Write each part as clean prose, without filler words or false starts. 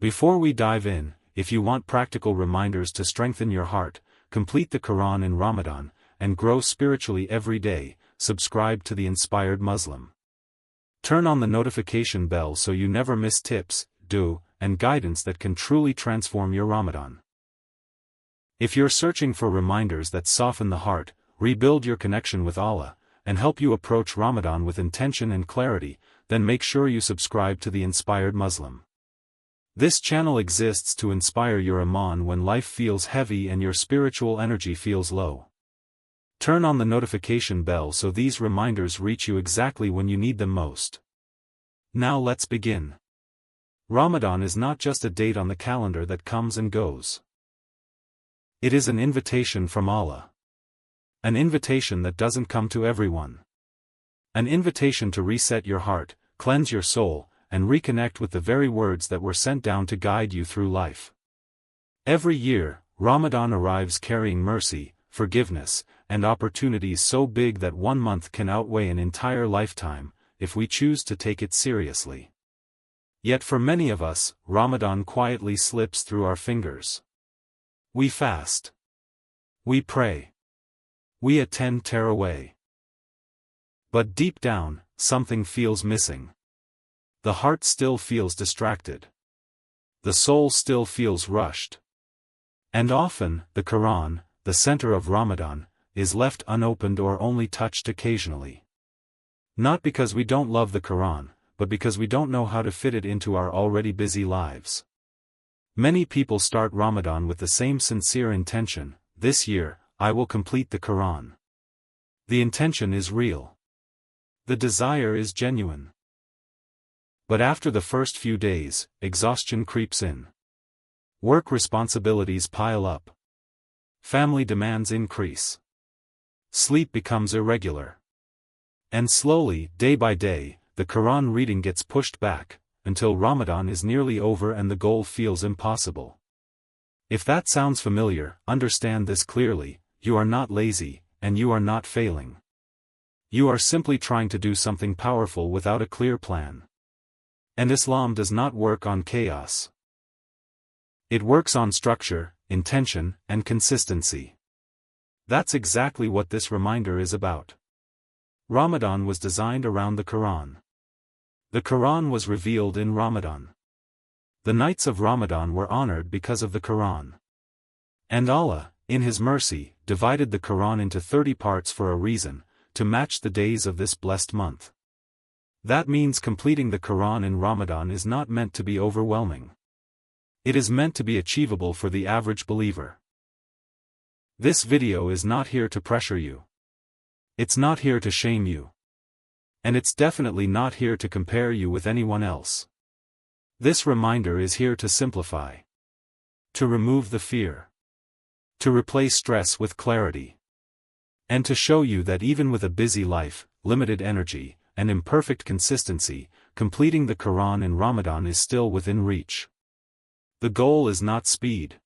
Before we dive in, if you want practical reminders to strengthen your heart, complete the Qur'an in Ramadan, and grow spiritually every day, subscribe to the Inspired Muslim. Turn on the notification bell so you never miss tips, and guidance that can truly transform your Ramadan. If you're searching for reminders that soften the heart, rebuild your connection with Allah, and help you approach Ramadan with intention and clarity, then make sure you subscribe to the Inspired Muslim. This channel exists to inspire your Iman when life feels heavy and your spiritual energy feels low. Turn on the notification bell so these reminders reach you exactly when you need them most. Now let's begin. Ramadan is not just a date on the calendar that comes and goes. It is an invitation from Allah. An invitation that doesn't come to everyone. An invitation to reset your heart, cleanse your soul, and reconnect with the very words that were sent down to guide you through life. Every year, Ramadan arrives carrying mercy, forgiveness, and opportunities so big that one month can outweigh an entire lifetime, if we choose to take it seriously. Yet for many of us, Ramadan quietly slips through our fingers. We fast. We pray. We attend Tarawih. But deep down, something feels missing. The heart still feels distracted. The soul still feels rushed. And often, the Qur'an, the center of Ramadan, is left unopened or only touched occasionally. Not because we don't love the Qur'an, but because we don't know how to fit it into our already busy lives. Many people start Ramadan with the same sincere intention: this year, I will complete the Qur'an. The intention is real. The desire is genuine. But after the first few days, exhaustion creeps in. Work responsibilities pile up. Family demands increase. Sleep becomes irregular. And slowly, day by day, the Qur'an reading gets pushed back, until Ramadan is nearly over and the goal feels impossible. If that sounds familiar, understand this clearly: you are not lazy, and you are not failing. You are simply trying to do something powerful without a clear plan. And Islam does not work on chaos. It works on structure, intention, and consistency. That's exactly what this reminder is about. Ramadan was designed around the Qur'an. The Qur'an was revealed in Ramadan. The nights of Ramadan were honored because of the Qur'an. And Allah, in His mercy, divided the Qur'an into 30 parts for a reason, to match the days of this blessed month. That means completing the Qur'an in Ramadan is not meant to be overwhelming. It is meant to be achievable for the average believer. This video is not here to pressure you. It's not here to shame you. And it's definitely not here to compare you with anyone else. This reminder is here to simplify. To remove the fear. To replace stress with clarity. And to show you that even with a busy life, limited energy, and imperfect consistency, completing the Qur'an in Ramadan is still within reach. The goal is not speed.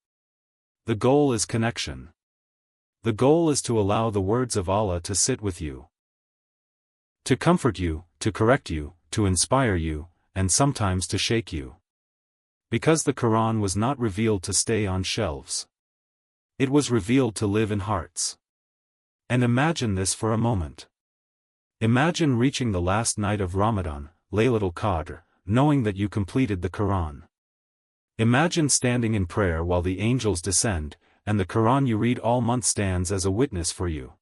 The goal is connection. The goal is to allow the words of Allah to sit with you. To comfort you, to correct you, to inspire you, and sometimes to shake you. Because the Qur'an was not revealed to stay on shelves. It was revealed to live in hearts. And imagine this for a moment. Imagine reaching the last night of Ramadan, Laylatul Qadr, knowing that you completed the Qur'an. Imagine standing in prayer while the angels descend, and the Qur'an you read all month stands as a witness for you.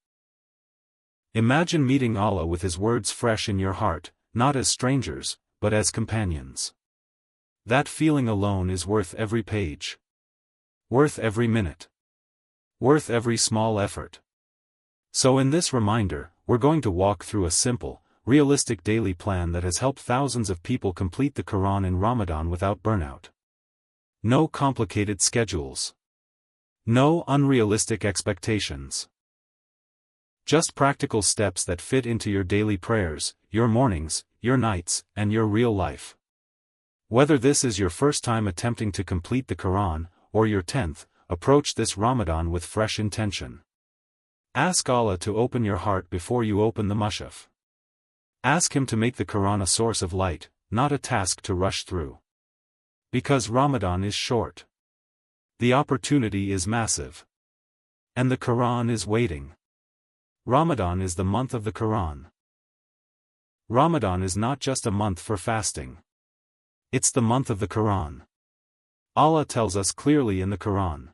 Imagine meeting Allah with His words fresh in your heart, not as strangers, but as companions. That feeling alone is worth every page. Worth every minute. Worth every small effort. So in this reminder, we're going to walk through a simple, realistic daily plan that has helped thousands of people complete the Qur'an in Ramadan without burnout. No complicated schedules. No unrealistic expectations. Just practical steps that fit into your daily prayers, your mornings, your nights, and your real life. Whether this is your first time attempting to complete the Qur'an, or your 10th, approach this Ramadan with fresh intention. Ask Allah to open your heart before you open the mushaf. Ask Him to make the Qur'an a source of light, not a task to rush through. Because Ramadan is short. The opportunity is massive. And the Qur'an is waiting. Ramadan is the month of the Qur'an. Ramadan is not just a month for fasting. It's the month of the Qur'an. Allah tells us clearly in the Qur'an.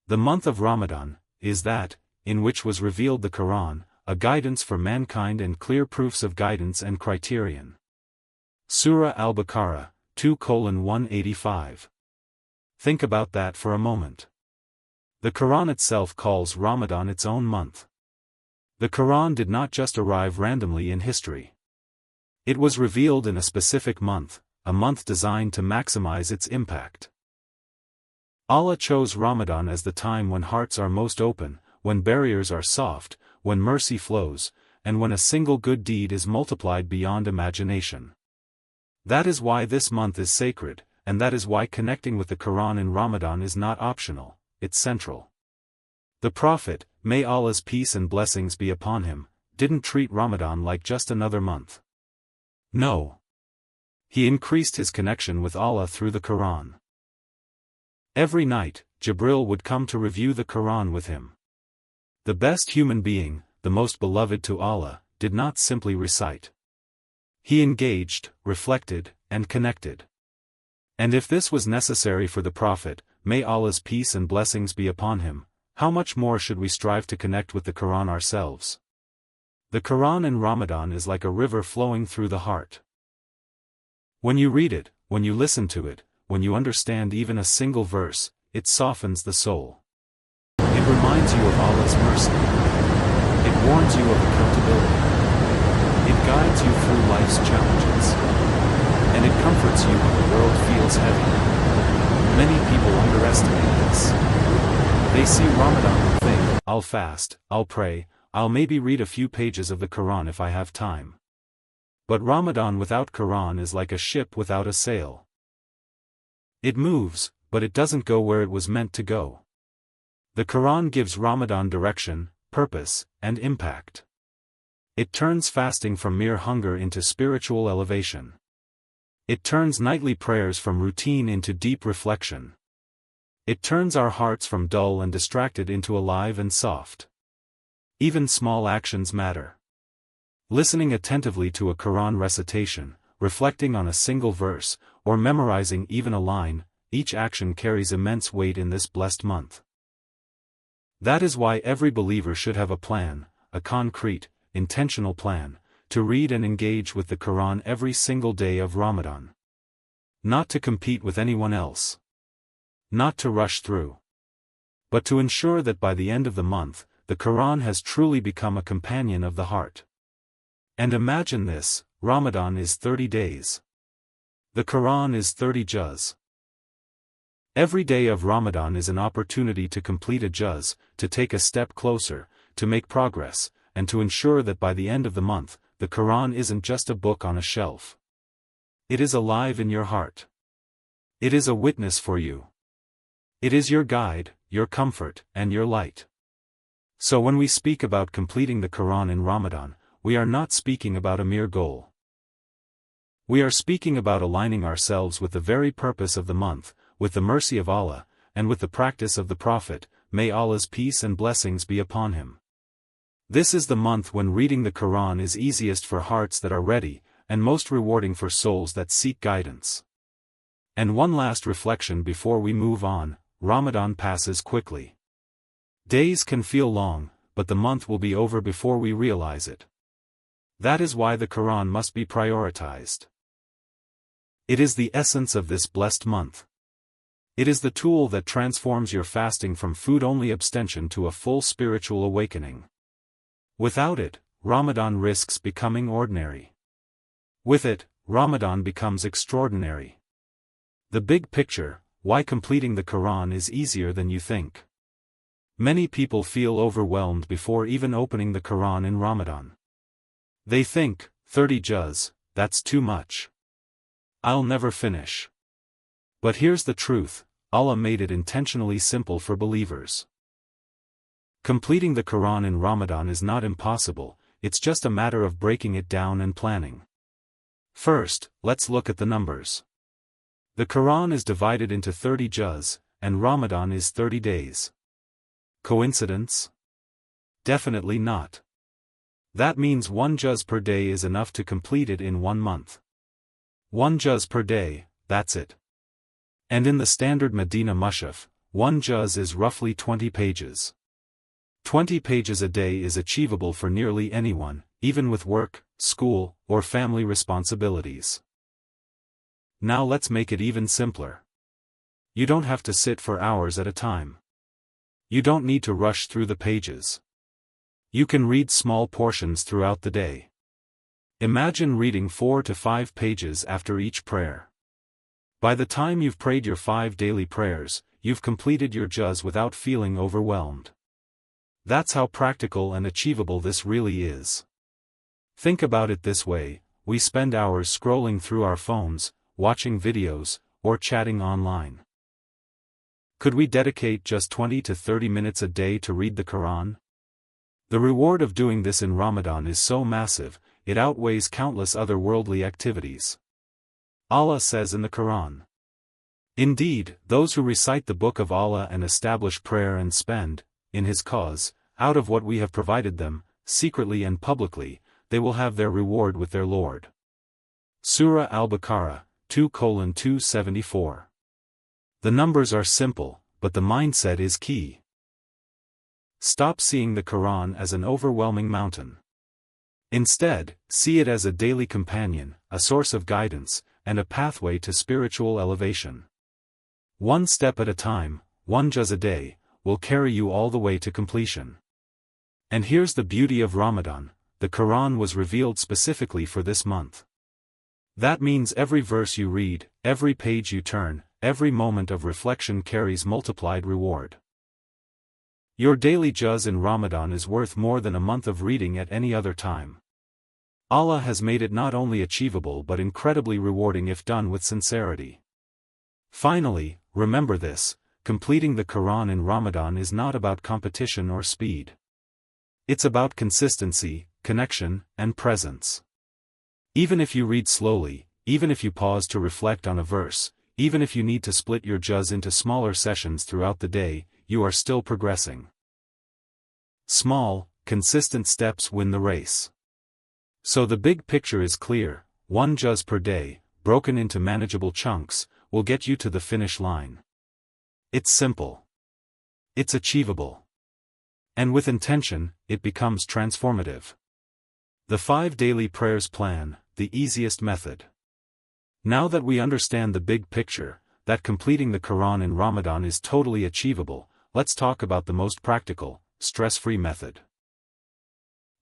The month of Ramadan is that, in which was revealed the Qur'an, a guidance for mankind and clear proofs of guidance and criterion. Surah Al-Baqarah, 2:185. Think about that for a moment. The Qur'an itself calls Ramadan its own month. The Qur'an did not just arrive randomly in history. It was revealed in a specific month, a month designed to maximize its impact. Allah chose Ramadan as the time when hearts are most open, when barriers are soft, when mercy flows, and when a single good deed is multiplied beyond imagination. That is why this month is sacred, and that is why connecting with the Qur'an in Ramadan is not optional, it's central. The Prophet, may Allah's peace and blessings be upon him, didn't treat Ramadan like just another month. No. He increased his connection with Allah through the Qur'an. Every night, Jibril would come to review the Qur'an with him. The best human being, the most beloved to Allah, did not simply recite. He engaged, reflected, and connected. And if this was necessary for the Prophet, may Allah's peace and blessings be upon him, how much more should we strive to connect with the Qur'an ourselves? The Qur'an in Ramadan is like a river flowing through the heart. When you read it, when you listen to it, when you understand even a single verse, it softens the soul. It reminds you of Allah's mercy. It warns you of accountability. It guides you through life's challenges. And it comforts you when the world feels heavy. Many people underestimate this. They see Ramadan and think, I'll fast, I'll pray, I'll maybe read a few pages of the Qur'an if I have time. But Ramadan without Qur'an is like a ship without a sail. It moves, but it doesn't go where it was meant to go. The Qur'an gives Ramadan direction, purpose, and impact. It turns fasting from mere hunger into spiritual elevation. It turns nightly prayers from routine into deep reflection. It turns our hearts from dull and distracted into alive and soft. Even small actions matter. Listening attentively to a Qur'an recitation, reflecting on a single verse, or memorizing even a line, each action carries immense weight in this blessed month. That is why every believer should have a plan, a concrete, intentional plan, to read and engage with the Qur'an every single day of Ramadan. Not to compete with anyone else. Not to rush through. But to ensure that by the end of the month, the Qur'an has truly become a companion of the heart. And imagine this, Ramadan is 30 days. The Qur'an is 30 juz. Every day of Ramadan is an opportunity to complete a juz, to take a step closer, to make progress, and to ensure that by the end of the month, the Qur'an isn't just a book on a shelf. It is alive in your heart. It is a witness for you. It is your guide, your comfort, and your light. So when we speak about completing the Qur'an in Ramadan, we are not speaking about a mere goal. We are speaking about aligning ourselves with the very purpose of the month, with the mercy of Allah, and with the practice of the Prophet, may Allah's peace and blessings be upon him. This is the month when reading the Qur'an is easiest for hearts that are ready, and most rewarding for souls that seek guidance. And one last reflection before we move on, Ramadan passes quickly. Days can feel long, but the month will be over before we realize it. That is why the Qur'an must be prioritized. It is the essence of this blessed month. It is the tool that transforms your fasting from food-only abstention to a full spiritual awakening. Without it, Ramadan risks becoming ordinary. With it, Ramadan becomes extraordinary. The big picture, why completing the Qur'an is easier than you think. Many people feel overwhelmed before even opening the Qur'an in Ramadan. They think, 30 juz, that's too much. I'll never finish. But here's the truth, Allah made it intentionally simple for believers. Completing the Qur'an in Ramadan is not impossible, it's just a matter of breaking it down and planning. First, let's look at the numbers. The Qur'an is divided into 30 juz, and Ramadan is 30 days. Coincidence? Definitely not. That means 1 juz per day is enough to complete it in 1 month. 1 juz per day, that's it. And in the standard Medina Mushaf, 1 juz is roughly 20 pages. 20 pages a day is achievable for nearly anyone, even with work, school, or family responsibilities. Now let's make it even simpler. You don't have to sit for hours at a time. You don't need to rush through the pages. You can read small portions throughout the day. Imagine reading 4 to 5 pages after each prayer. By the time you've prayed your 5 daily prayers, you've completed your juz without feeling overwhelmed. That's how practical and achievable this really is. Think about it this way: we spend hours scrolling through our phones, watching videos, or chatting online. Could we dedicate just 20 to 30 minutes a day to read the Quran? The reward of doing this in Ramadan is so massive, it outweighs countless other worldly activities. Allah says in the Quran, "Indeed, those who recite the book of Allah and establish prayer and spend, in His cause, out of what we have provided them, secretly and publicly, they will have their reward with their Lord." Surah Al-Baqarah, 2:274. The numbers are simple, but the mindset is key. Stop seeing the Quran as an overwhelming mountain. Instead, see it as a daily companion, a source of guidance, and a pathway to spiritual elevation. 1 step at a time, 1 juz a day, will carry you all the way to completion. And here's the beauty of Ramadan: the Quran was revealed specifically for this month. That means every verse you read, every page you turn, every moment of reflection carries multiplied reward. Your daily juz in Ramadan is worth more than a month of reading at any other time. Allah has made it not only achievable but incredibly rewarding if done with sincerity. Finally, remember this: completing the Quran in Ramadan is not about competition or speed. It's about consistency, connection, and presence. Even if you read slowly, even if you pause to reflect on a verse, even if you need to split your juz into smaller sessions throughout the day, you are still progressing. Small, consistent steps win the race. So the big picture is clear: 1 juz per day, broken into manageable chunks, will get you to the finish line. It's simple. It's achievable. And with intention, it becomes transformative. The 5 daily prayers plan, the easiest method. Now that we understand the big picture, that completing the Quran in Ramadan is totally achievable, let's talk about the most practical, stress-free method.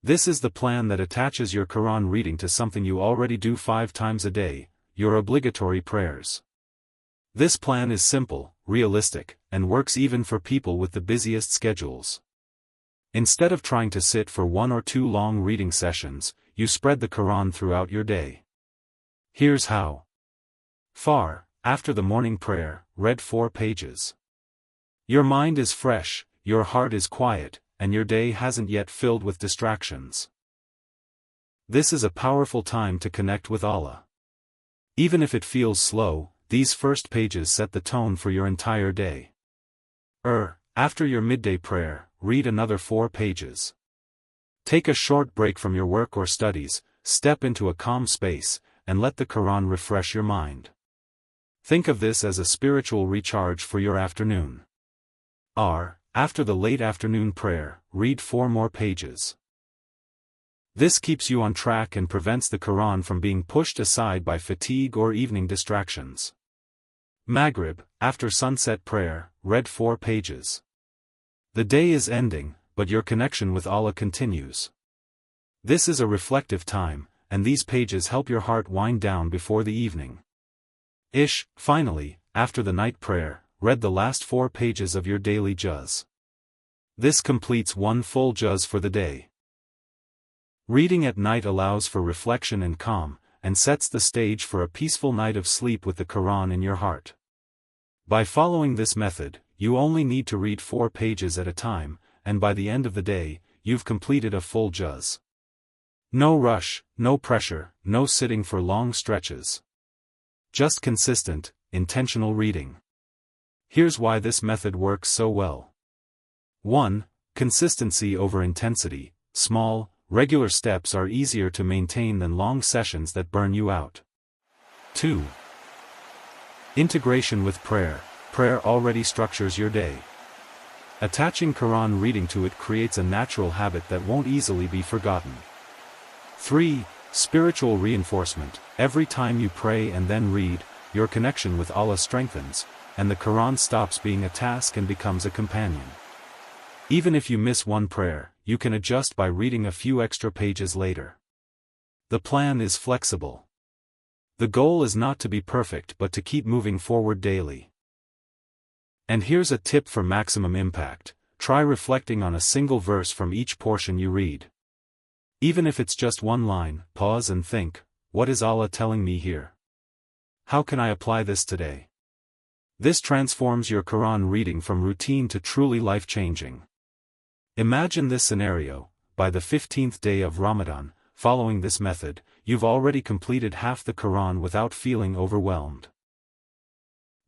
This is the plan that attaches your Quran reading to something you already do 5 times a day, your obligatory prayers. This plan is simple, realistic, and works even for people with the busiest schedules. Instead of trying to sit for 1 or 2 long reading sessions, you spread the Quran throughout your day. Here's how. After the morning prayer, read 4 pages. Your mind is fresh, your heart is quiet, and your day hasn't yet filled with distractions. This is a powerful time to connect with Allah. Even if it feels slow, these first pages set the tone for your entire day. After your midday prayer, read another 4 pages. Take a short break from your work or studies, step into a calm space, and let the Quran refresh your mind. Think of this as a spiritual recharge for your afternoon. After the late afternoon prayer, read 4 more pages. This keeps you on track and prevents the Quran from being pushed aside by fatigue or evening distractions. Maghrib, after sunset prayer, read 4 pages. The day is ending, but your connection with Allah continues. This is a reflective time, and these pages help your heart wind down before the evening. Finally, after the night prayer, read the last 4 pages of your daily juz. This completes 1 full juz for the day. Reading at night allows for reflection and calm, and sets the stage for a peaceful night of sleep with the Quran in your heart. By following this method, you only need to read 4 pages at a time, and by the end of the day, you've completed a full juz. No rush, no pressure, no sitting for long stretches. Just consistent, intentional reading. Here's why this method works so well. 1. Consistency over intensity. Small, regular steps are easier to maintain than long sessions that burn you out. 2. Integration with prayer. Prayer already structures your day. Attaching Quran reading to it creates a natural habit that won't easily be forgotten. 3. Spiritual reinforcement. Every time you pray and then read, your connection with Allah strengthens, and the Quran stops being a task and becomes a companion. Even if you miss one prayer, you can adjust by reading a few extra pages later. The plan is flexible. The goal is not to be perfect but to keep moving forward daily. And here's a tip for maximum impact: try reflecting on a single verse from each portion you read. Even if it's just one line, pause and think, what is Allah telling me here? How can I apply this today? This transforms your Quran reading from routine to truly life-changing. Imagine this scenario: by the 15th day of Ramadan, following this method, you've already completed half the Quran without feeling overwhelmed.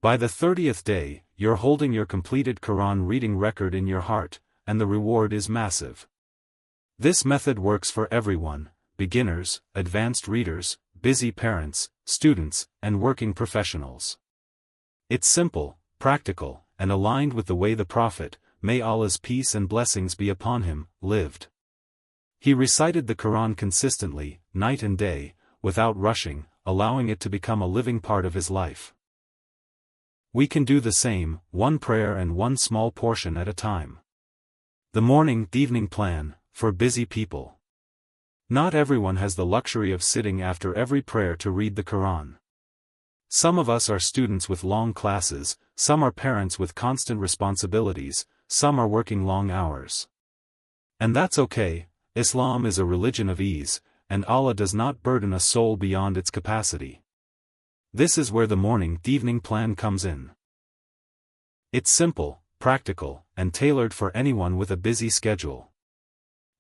By the 30th day, you're holding your completed Quran reading record in your heart, and the reward is massive. This method works for everyone: beginners, advanced readers, busy parents, students, and working professionals. It's simple, practical, and aligned with the way the Prophet, may Allah's peace and blessings be upon him, lived. He recited the Quran consistently, night and day, without rushing, allowing it to become a living part of his life. We can do the same, one prayer and one small portion at a time. The morning-evening plan, for busy people. Not everyone has the luxury of sitting after every prayer to read the Quran. Some of us are students with long classes, some are parents with constant responsibilities, some are working long hours. And that's okay. Islam is a religion of ease, and Allah does not burden a soul beyond its capacity. This is where the morning-evening plan comes in. It's simple, practical, and tailored for anyone with a busy schedule.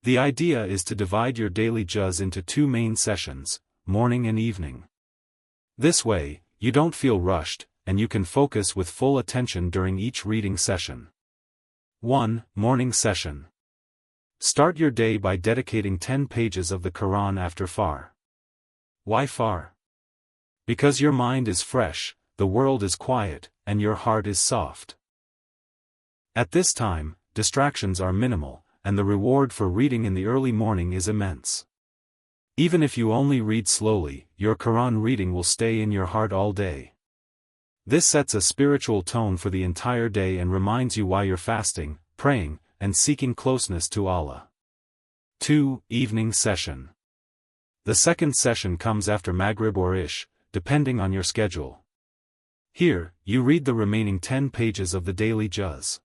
The idea is to divide your daily juz into two main sessions, morning and evening. This way, you don't feel rushed, and you can focus with full attention during each reading session. 1. Morning session. Start your day by dedicating 10 pages of the Quran after Fajr. Why Fajr? Because your mind is fresh, the world is quiet, and your heart is soft. At this time, distractions are minimal, and the reward for reading in the early morning is immense. Even if you only read slowly, your Quran reading will stay in your heart all day. This sets a spiritual tone for the entire day and reminds you why you're fasting, praying, and seeking closeness to Allah. 2. Evening session. The second session comes after Maghrib or Ish, depending on your schedule. Here, you read the remaining 10 pages of the daily juz.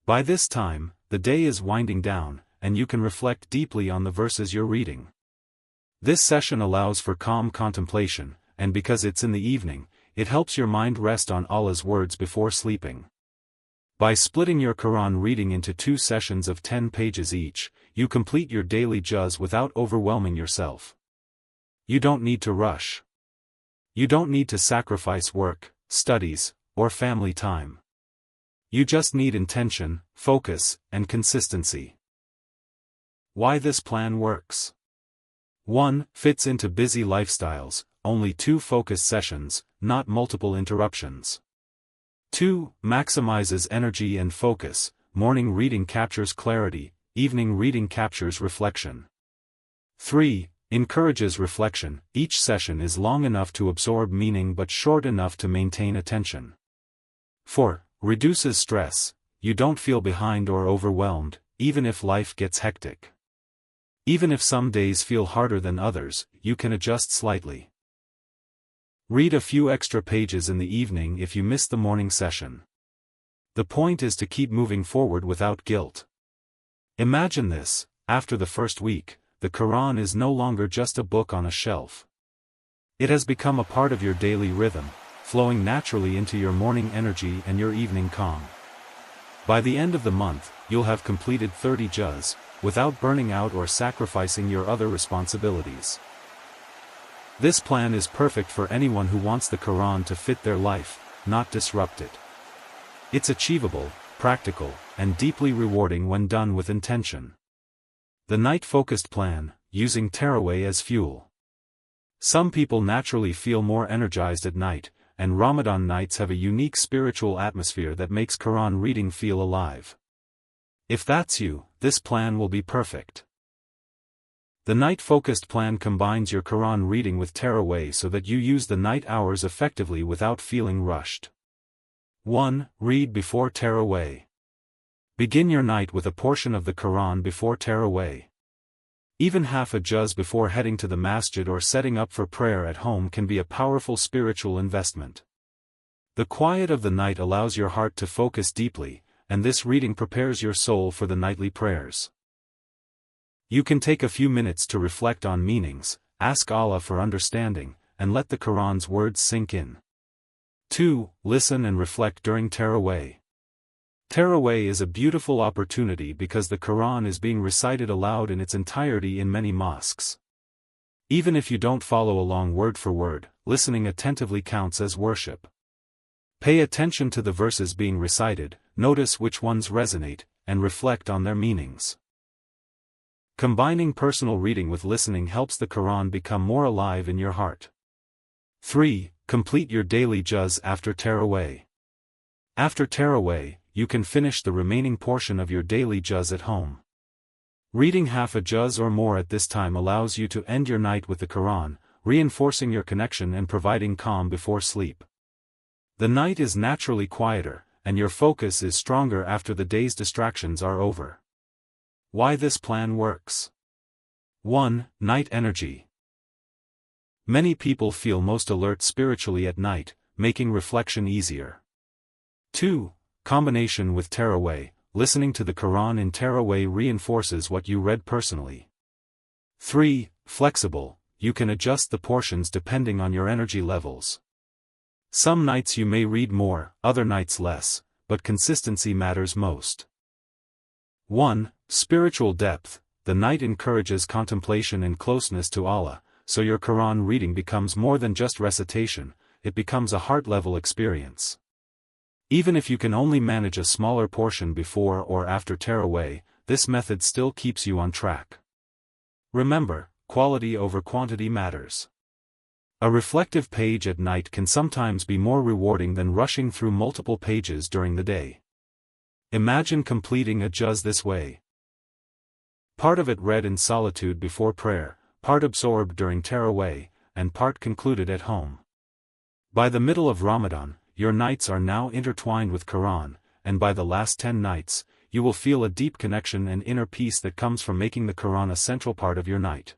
By this time, the day is winding down, and you can reflect deeply on the verses you're reading. This session allows for calm contemplation, and because it's in the evening, it helps your mind rest on Allah's words before sleeping. By splitting your Quran reading into 2 sessions of 10 pages each, you complete your daily juz without overwhelming yourself. You don't need to rush. You don't need to sacrifice work, studies, or family time. You just need intention, focus, and consistency. Why this plan works? 1. Fits into busy lifestyles, only 2 focused sessions, not multiple interruptions. 2. Maximizes energy and focus, morning reading captures clarity, evening reading captures reflection. 3. Encourages reflection, each session is long enough to absorb meaning but short enough to maintain attention. 4. Reduces stress, you don't feel behind or overwhelmed, even if life gets hectic. Even if some days feel harder than others, you can adjust slightly. Read a few extra pages in the evening if you miss the morning session. The point is to keep moving forward without guilt. Imagine this: after the first week, the Quran is no longer just a book on a shelf. It has become a part of your daily rhythm, flowing naturally into your morning energy and your evening calm. By the end of the month, you'll have completed 30 juz, without burning out or sacrificing your other responsibilities. This plan is perfect for anyone who wants the Quran to fit their life, not disrupt it. It's achievable, practical, and deeply rewarding when done with intention. The night-focused plan, using Tarawih as fuel. Some people naturally feel more energized at night, and Ramadan nights have a unique spiritual atmosphere that makes Quran reading feel alive. If that's you, this plan will be perfect. The night-focused plan combines your Quran reading with Tarawih so that you use the night hours effectively without feeling rushed. 1. Read before Tarawih. Begin your night with a portion of the Quran before Tarawih. Even half a juz before heading to the masjid or setting up for prayer at home can be a powerful spiritual investment. The quiet of the night allows your heart to focus deeply, and this reading prepares your soul for the nightly prayers. You can take a few minutes to reflect on meanings, ask Allah for understanding, and let the Quran's words sink in. 2. Listen and reflect during Tarawih. Tarawih is a beautiful opportunity because the Quran is being recited aloud in its entirety in many mosques. Even if you don't follow along word for word, listening attentively counts as worship. Pay attention to the verses being recited, notice which ones resonate, and reflect on their meanings. Combining personal reading with listening helps the Quran become more alive in your heart. 3. Complete your daily juz after Tarawih. After Tarawih, you can finish the remaining portion of your daily juz at home. Reading half a juz or more at this time allows you to end your night with the Quran, reinforcing your connection and providing calm before sleep. The night is naturally quieter, and your focus is stronger after the day's distractions are over. Why this plan works. 1. Night energy. Many people feel most alert spiritually at night, making reflection easier. 2. Combination with Tarawih. Listening to the Quran in Tarawih reinforces what you read personally. 3. Flexible. You can adjust the portions depending on your energy levels. Some nights you may read more, other nights less, but consistency matters most. 1. Spiritual depth. The night encourages contemplation and closeness to Allah, so your Quran reading becomes more than just recitation, it becomes a heart-level experience. Even if you can only manage a smaller portion before or after Tarawih, this method still keeps you on track. Remember, quality over quantity matters. A reflective page at night can sometimes be more rewarding than rushing through multiple pages during the day. Imagine completing a juz this way. Part of it read in solitude before prayer, part absorbed during Tarawih, and part concluded at home. By the middle of Ramadan, your nights are now intertwined with Quran, and by the last 10 nights, you will feel a deep connection and inner peace that comes from making the Quran a central part of your night.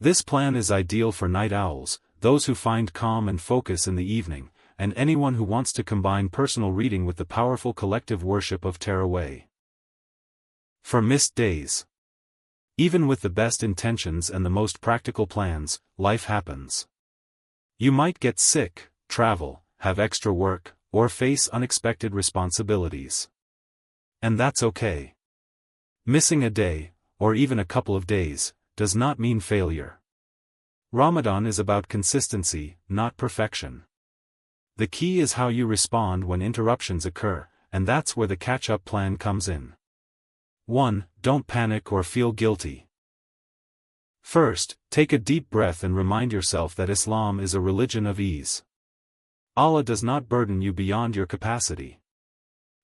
This plan is ideal for night owls, those who find calm and focus in the evening, and anyone who wants to combine personal reading with the powerful collective worship of Tarawih. For missed days. Even with the best intentions and the most practical plans, life happens. You might get sick, travel, have extra work, or face unexpected responsibilities. And that's okay. Missing a day, or even a couple of days, does not mean failure. Ramadan is about consistency, not perfection. The key is how you respond when interruptions occur, and that's where the catch-up plan comes in. 1. Don't panic or feel guilty. First, take a deep breath and remind yourself that Islam is a religion of ease. Allah does not burden you beyond your capacity.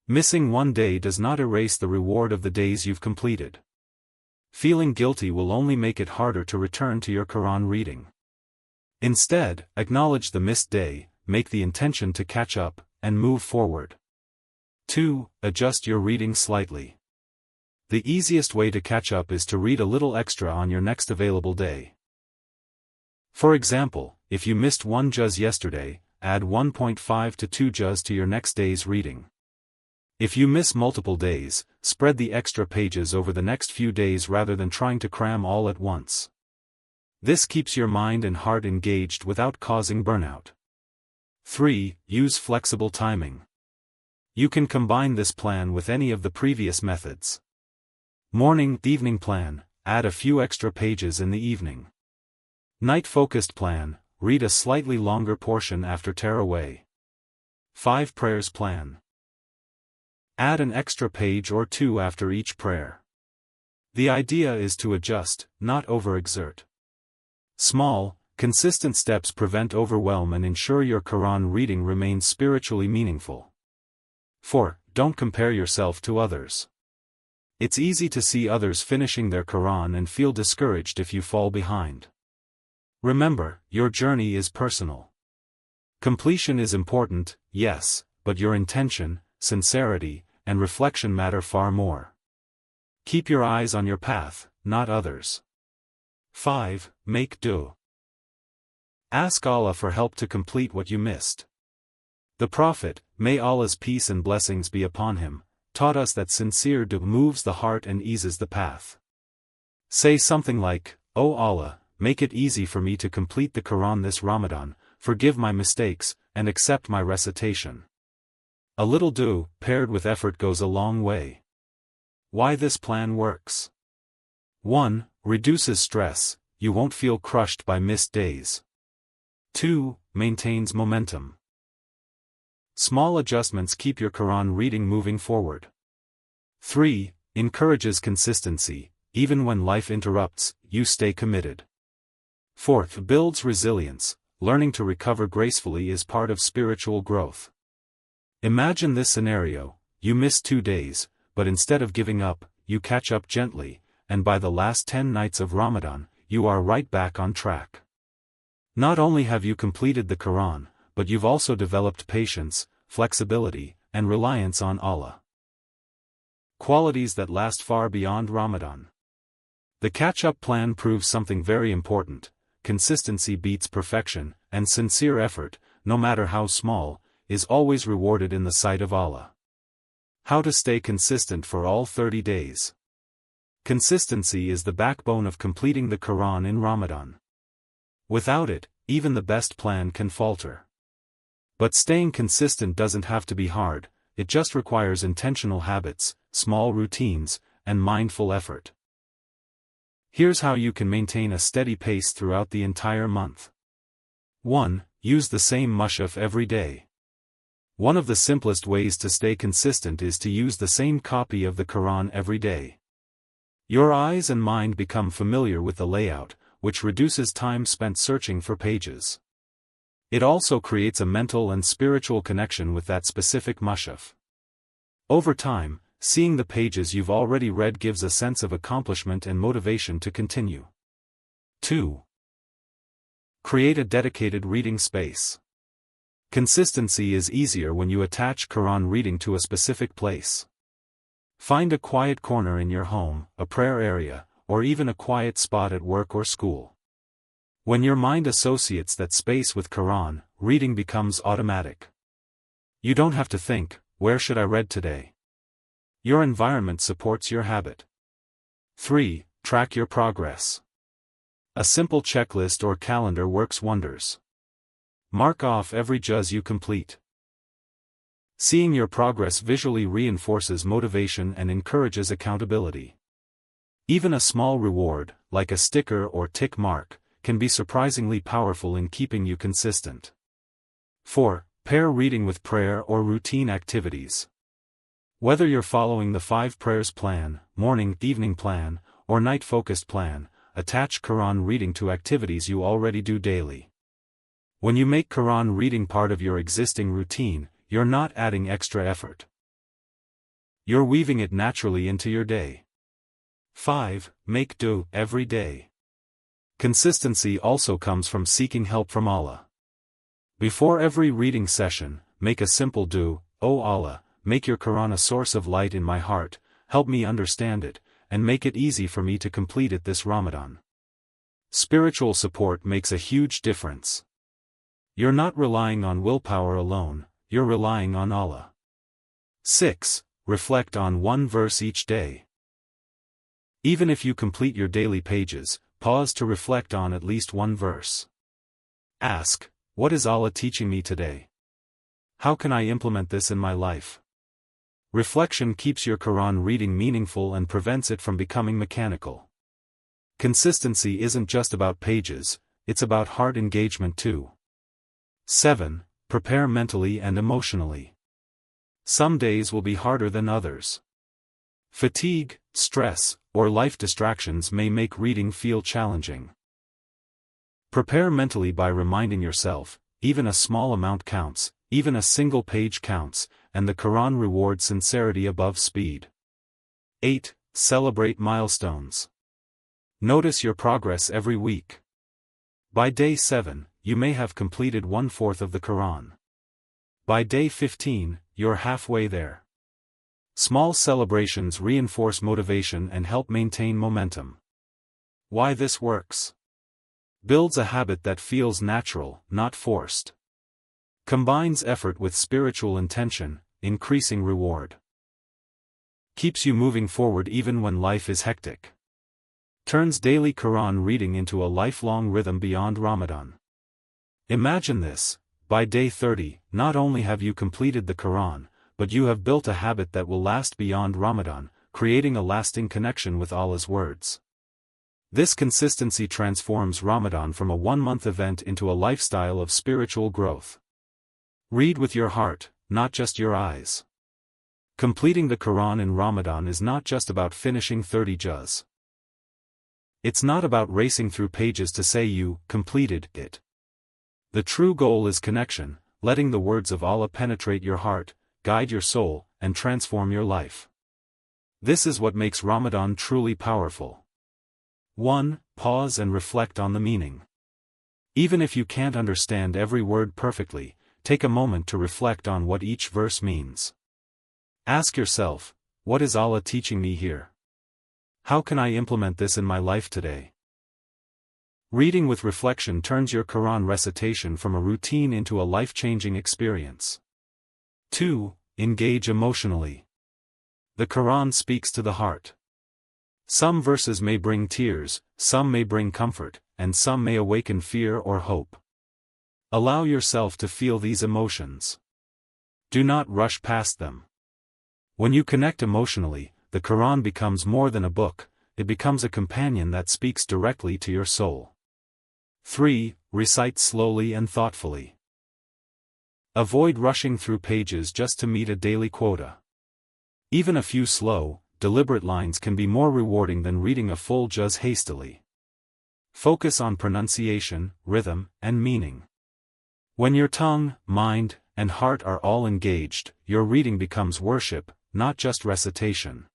Missing one day does not erase the reward of the days you've completed. Feeling guilty will only make it harder to return to your Quran reading. Instead, acknowledge the missed day, make the intention to catch up, and move forward. 2. Adjust your reading slightly. The easiest way to catch up is to read a little extra on your next available day. For example, if you missed one juz yesterday, add 1.5 to 2 juz to your next day's reading. If you miss multiple days, spread the extra pages over the next few days rather than trying to cram all at once. This keeps your mind and heart engaged without causing burnout. 3. Use flexible timing. You can combine this plan with any of the previous methods. Morning, evening plan, add a few extra pages in the evening. Night-focused plan, read a slightly longer portion after terawih. 5 prayers plan. Add an extra page or 2 after each prayer. The idea is to adjust, not overexert. Small, consistent steps prevent overwhelm and ensure your Quran reading remains spiritually meaningful. 4. Don't compare yourself to others. It's easy to see others finishing their Quran and feel discouraged if you fall behind. Remember, your journey is personal. Completion is important, yes, but your intention, sincerity, and reflection matter far more. Keep your eyes on your path, not others. 5. Make dua. Ask Allah for help to complete what you missed. The Prophet, may Allah's peace and blessings be upon him, taught us that sincere dua moves the heart and eases the path. Say something like, "O Allah, make it easy for me to complete the Quran this Ramadan, forgive my mistakes, and accept my recitation." A little dua, paired with effort, goes a long way. Why this plan works. 1. Reduces stress, you won't feel crushed by missed days. 2. Maintains momentum. Small adjustments keep your Quran reading moving forward. 3. Encourages consistency, even when life interrupts, you stay committed. 4. Builds resilience, learning to recover gracefully is part of spiritual growth. Imagine this scenario, you miss 2 days, but instead of giving up, you catch up gently, and by the last 10 nights of Ramadan, you are right back on track. Not only have you completed the Quran, but you've also developed patience, flexibility, and reliance on Allah. Qualities that last far beyond Ramadan. The catch-up plan proves something very important: consistency beats perfection, and sincere effort, no matter how small, is always rewarded in the sight of Allah. How to stay consistent for all 30 days. Consistency is the backbone of completing the Quran in Ramadan. Without it, even the best plan can falter. But staying consistent doesn't have to be hard, it just requires intentional habits, small routines, and mindful effort. Here's how you can maintain a steady pace throughout the entire month. 1. Use the same mushaf every day. One of the simplest ways to stay consistent is to use the same copy of the Quran every day. Your eyes and mind become familiar with the layout, which reduces time spent searching for pages. It also creates a mental and spiritual connection with that specific mushaf. Over time, seeing the pages you've already read gives a sense of accomplishment and motivation to continue. 2. Create a dedicated reading space. Consistency is easier when you attach Quran reading to a specific place. Find a quiet corner in your home, a prayer area, or even a quiet spot at work or school. When your mind associates that space with Quran, reading becomes automatic. You don't have to think, "Where should I read today?" Your environment supports your habit. 3. Track your progress. A simple checklist or calendar works wonders. Mark off every juz you complete. Seeing your progress visually reinforces motivation and encourages accountability. Even a small reward, like a sticker or tick mark, can be surprisingly powerful in keeping you consistent. 4. Pair reading with prayer or routine activities. Whether you're following the 5 prayers plan, morning, evening plan, or night-focused plan, attach Quran reading to activities you already do daily. When you make Quran reading part of your existing routine, you're not adding extra effort. You're weaving it naturally into your day. 5. Make dua every day. Consistency also comes from seeking help from Allah. Before every reading session, make a simple dua: "O Allah, make your Quran a source of light in my heart, help me understand it, and make it easy for me to complete it this Ramadan." Spiritual support makes a huge difference. You're not relying on willpower alone, you're relying on Allah. 6. Reflect on one verse each day. Even if you complete your daily pages, pause to reflect on at least one verse. Ask, "What is Allah teaching me today? How can I implement this in my life?" Reflection keeps your Quran reading meaningful and prevents it from becoming mechanical. Consistency isn't just about pages, it's about heart engagement too. 7. Prepare mentally and emotionally. Some days will be harder than others. Fatigue, stress, or life distractions may make reading feel challenging. Prepare mentally by reminding yourself, even a small amount counts, even a single page counts, and the Quran rewards sincerity above speed. 8. Celebrate milestones. Notice your progress every week. By day 7, you may have completed 1/4 of the Quran. By day 15, you're halfway there. Small celebrations reinforce motivation and help maintain momentum. Why this works? Builds a habit that feels natural, not forced. Combines effort with spiritual intention, increasing reward. Keeps you moving forward even when life is hectic. Turns daily Quran reading into a lifelong rhythm beyond Ramadan. Imagine this: by day 30, not only have you completed the Quran, but you have built a habit that will last beyond Ramadan, creating a lasting connection with Allah's words. This consistency transforms Ramadan from a one-month event into a lifestyle of spiritual growth. Read with your heart, not just your eyes. Completing the Quran in Ramadan is not just about finishing 30 juz. It's not about racing through pages to say you completed it. The true goal is connection, letting the words of Allah penetrate your heart, guide your soul, and transform your life. This is what makes Ramadan truly powerful. 1. Pause and reflect on the meaning. Even if you can't understand every word perfectly, take a moment to reflect on what each verse means. Ask yourself, what is Allah teaching me here? How can I implement this in my life today? Reading with reflection turns your Quran recitation from a routine into a life-changing experience. 2. Engage emotionally. The Quran speaks to the heart. Some verses may bring tears, some may bring comfort, and some may awaken fear or hope. Allow yourself to feel these emotions. Do not rush past them. When you connect emotionally, the Quran becomes more than a book, it becomes a companion that speaks directly to your soul. 3. Recite slowly and thoughtfully. Avoid rushing through pages just to meet a daily quota. Even a few slow, deliberate lines can be more rewarding than reading a full juz hastily. Focus on pronunciation, rhythm, and meaning. When your tongue, mind, and heart are all engaged, your reading becomes worship, not just recitation.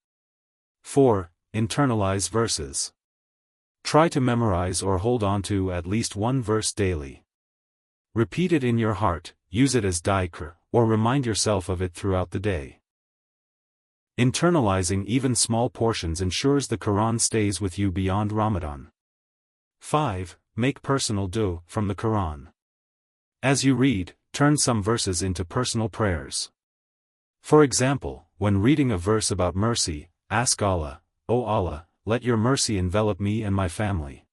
4. Internalize verses. Try to memorize or hold on to at least one verse daily. Repeat it in your heart, use it as dhikr, or remind yourself of it throughout the day. Internalizing even small portions ensures the Quran stays with you beyond Ramadan. 5. Make personal dua from the Quran. As you read, turn some verses into personal prayers. For example, when reading a verse about mercy, ask Allah, "O Allah, let your mercy envelop me and my family."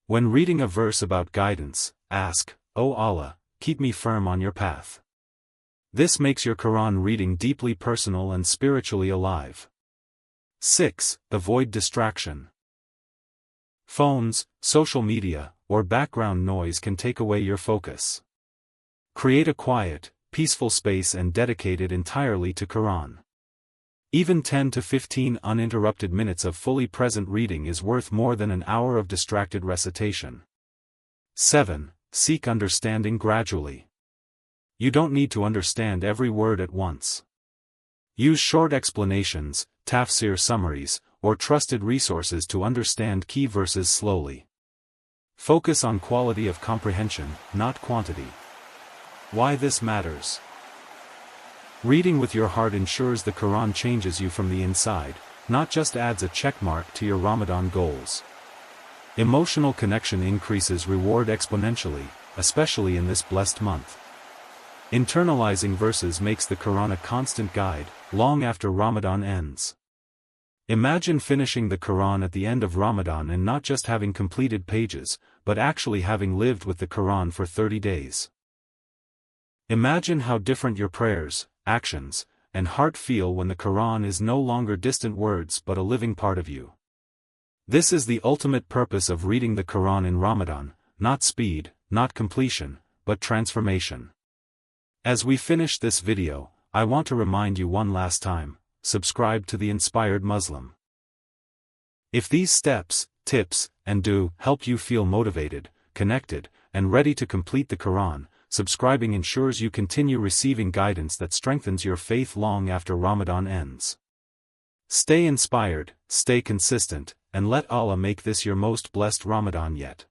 When reading a verse about guidance, ask, "O Allah, keep me firm on your path." This makes your Quran reading deeply personal and spiritually alive. 6. Avoid distraction. Phones, social media, or background noise can take away your focus. Create a quiet, peaceful space and dedicate it entirely to Quran. Even 10 to 15 uninterrupted minutes of fully present reading is worth more than an hour of distracted recitation. 7. Seek understanding gradually. You don't need to understand every word at once. Use short explanations, tafsir summaries, or trusted resources to understand key verses slowly. Focus on quality of comprehension, not quantity. Why this matters? Reading with your heart ensures the Quran changes you from the inside, not just adds a checkmark to your Ramadan goals. Emotional connection increases reward exponentially, especially in this blessed month. Internalizing verses makes the Quran a constant guide, long after Ramadan ends. Imagine finishing the Quran at the end of Ramadan and not just having completed pages, but actually having lived with the Quran for 30 days. Imagine how different your prayers, actions, and heart feel when the Quran is no longer distant words but a living part of you. This is the ultimate purpose of reading the Quran in Ramadan, not speed, not completion, but transformation. As we finish this video, I want to remind you one last time, subscribe to the Inspired Muslim. If these steps, tips, and do help you feel motivated, connected, and ready to complete the Qur'an, subscribing ensures you continue receiving guidance that strengthens your faith long after Ramadan ends. Stay inspired, stay consistent, and let Allah make this your most blessed Ramadan yet.